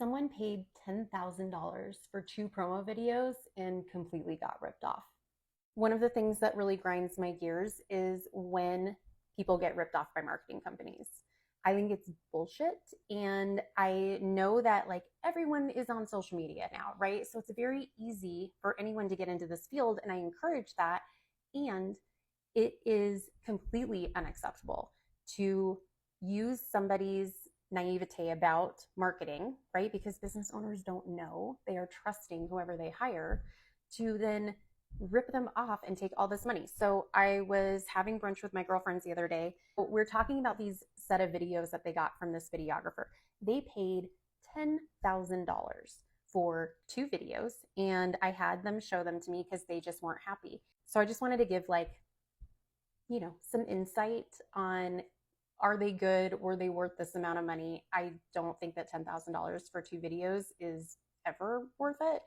Someone paid $10,000 for 2 promo videos and completely got ripped off. One of the things that really grinds my gears is when people get ripped off by marketing companies. I think it's bullshit. And I know that like everyone is on social media now, right? So it's very easy for anyone to get into this field. And I encourage that. And it is completely unacceptable to use somebody's naivete about marketing, right? Because business owners don't know. They are trusting whoever they hire to then rip them off and take all this money. So I was having brunch with my girlfriends the other day. We're talking about these set of videos that they got from this videographer. They paid $10,000 for 2 videos, and I had them show them to me because they just weren't happy. So I just wanted to give some insight on, are they good? Were they worth this amount of money? I don't think that $10,000 for 2 videos is ever worth it.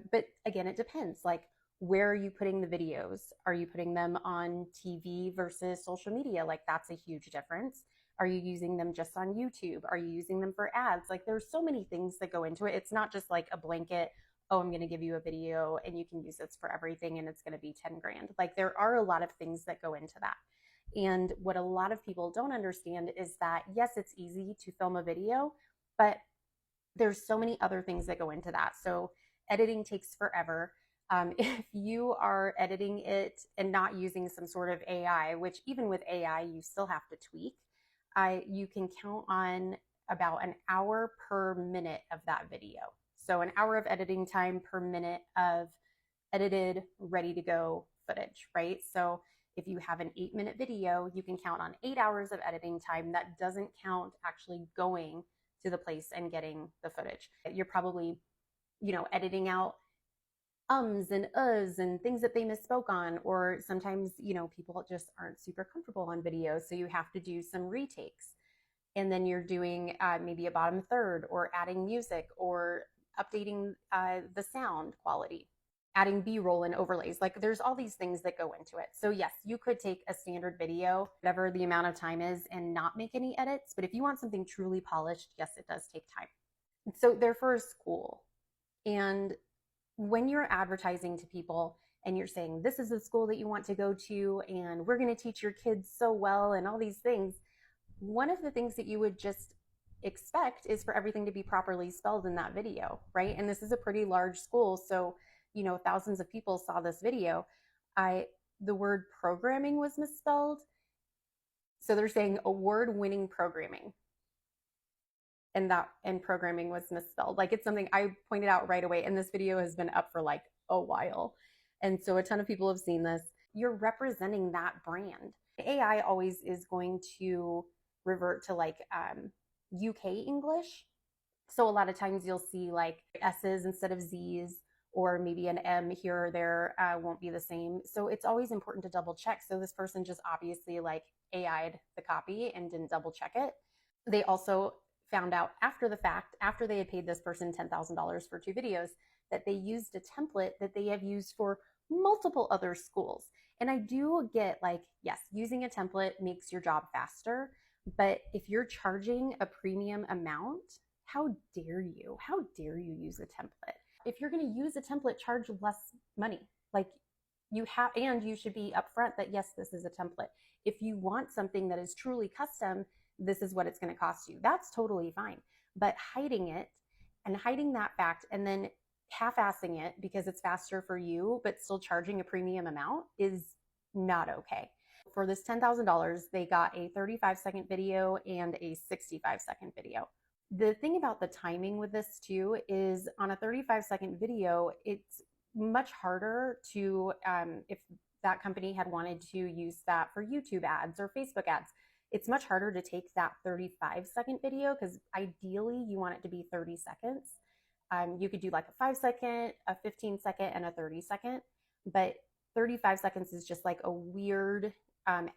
But again, it depends. Like, where are you putting the videos? Are you putting them on TV versus social media? Like, that's a huge difference. Are you using them just on YouTube? Are you using them for ads? Like, there's so many things that go into it. It's not just like a blanket, oh, I'm going to give you a video and you can use this for everything and it's going to be 10 grand. Like, there are a lot of things that go into that. And what a lot of people don't understand is that, yes, it's easy to film a video, but there's so many other things that go into that. So editing takes forever. If you are editing it and not using some sort of AI, which even with AI, you still have to tweak, you can count on about an hour per minute of that video. So an hour of editing time per minute of edited, ready to go footage, right? So if you have an 8-minute video, you can count on 8 hours of editing time. That doesn't count actually going to the place and getting the footage. You're probably, editing out ums and uhs and things that they misspoke on, or sometimes, people just aren't super comfortable on video. So you have to do some retakes. And then you're doing maybe a bottom third, or adding music, or updating the sound quality, adding B-roll and overlays. Like, there's all these things that go into it. So yes, you could take a standard video, whatever the amount of time is, and not make any edits. But if you want something truly polished, yes, it does take time. So they're for a school. And when you're advertising to people and you're saying, this is the school that you want to go to, and we're going to teach your kids so well and all these things, one of the things that you would just expect is for everything to be properly spelled in that video, right? And this is a pretty large school. So, thousands of people saw this video. The word programming was misspelled. So they're saying award-winning programming. And programming was misspelled. Like, it's something I pointed out right away. And this video has been up for like a while. And so a ton of people have seen this. You're representing that brand. AI always is going to revert to like UK English. So a lot of times you'll see like S's instead of Z's, or maybe an M here or there won't be the same. So it's always important to double check. So this person just obviously like AI'd the copy and didn't double check it. They also found out after the fact, after they had paid this person $10,000 for 2 videos, that they used a template that they have used for multiple other schools. And I do get like, yes, using a template makes your job faster. But if you're charging a premium amount, how dare you? How dare you use a template? If you're going to use a template, charge less money. Like, and you should be upfront that, yes, this is a template. If you want something that is truly custom, this is what it's going to cost you. That's totally fine. But hiding it and hiding that fact and then half-assing it because it's faster for you, but still charging a premium amount is not okay. For this $10,000, they got a 35-second video and a 65-second video. The thing about the timing with this too is on a 35-second video, it's much harder to, if that company had wanted to use that for YouTube ads or Facebook ads, it's much harder to take that 35-second video because ideally you want it to be 30 seconds. You could do like a 5-second, a 15-second, and a 30-second, but 35 seconds is just like a weird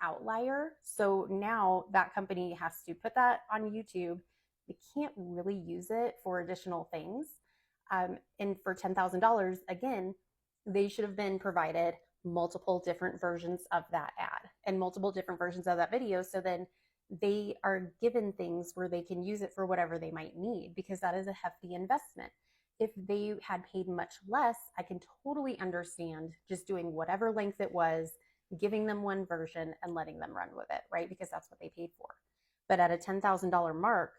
outlier. So now that company has to put that on YouTube. They can't really use it for additional things. And for $10,000, again, they should have been provided multiple different versions of that ad and multiple different versions of that video. So then they are given things where they can use it for whatever they might need, because that is a hefty investment. If they had paid much less, I can totally understand just doing whatever length it was, giving them one version and letting them run with it, right? Because that's what they paid for. But at a $10,000 mark,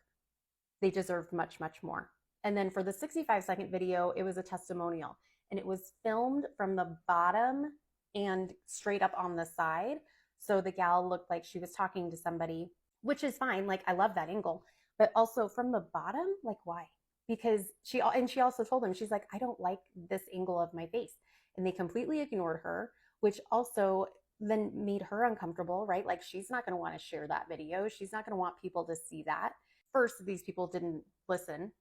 they deserved much, much more. And then for the 65-second video, it was a testimonial, and it was filmed from the bottom and straight up on the side. So the gal looked like she was talking to somebody, which is fine. Like, I love that angle, but also from the bottom, like, why? Because she also told them, she's like, I don't like this angle of my face. And they completely ignored her, which also then made her uncomfortable, right? Like, she's not going to want to share that video. She's not going to want people to see that. First, these people didn't listen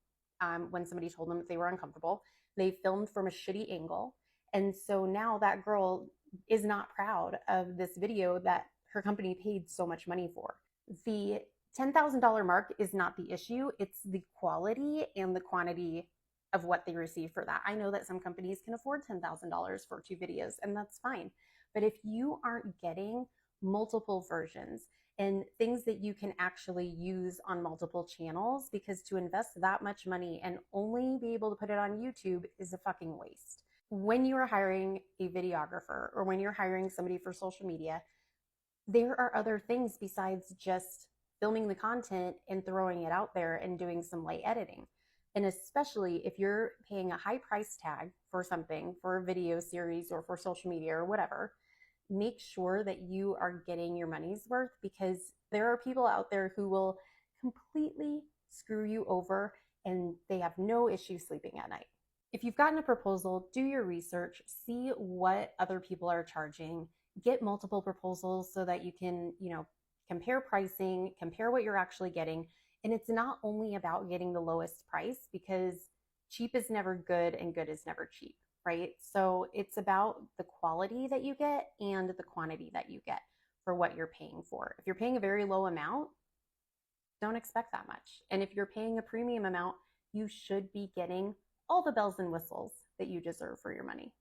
when somebody told them that they were uncomfortable. They filmed from a shitty angle. And so now that girl is not proud of this video that her company paid so much money for. The $10,000 mark is not the issue. It's the quality and the quantity of what they receive for that. I know that some companies can afford $10,000 for 2 videos, and that's fine. But if you aren't getting multiple versions and things that you can actually use on multiple channels, because to invest that much money and only be able to put it on YouTube is a fucking waste. When you are hiring a videographer or when you're hiring somebody for social media, there are other things besides just filming the content and throwing it out there and doing some light editing. And especially if you're paying a high price tag for something, for a video series or for social media or whatever, make sure that you are getting your money's worth, because there are people out there who will completely screw you over and they have no issue sleeping at night. If you've gotten a proposal, do your research, see what other people are charging, get multiple proposals so that you can, compare pricing, compare what you're actually getting. And it's not only about getting the lowest price, because cheap is never good and good is never cheap, right? So it's about the quality that you get and the quantity that you get for what you're paying for. If you're paying a very low amount, don't expect that much. And if you're paying a premium amount, you should be getting all the bells and whistles that you deserve for your money.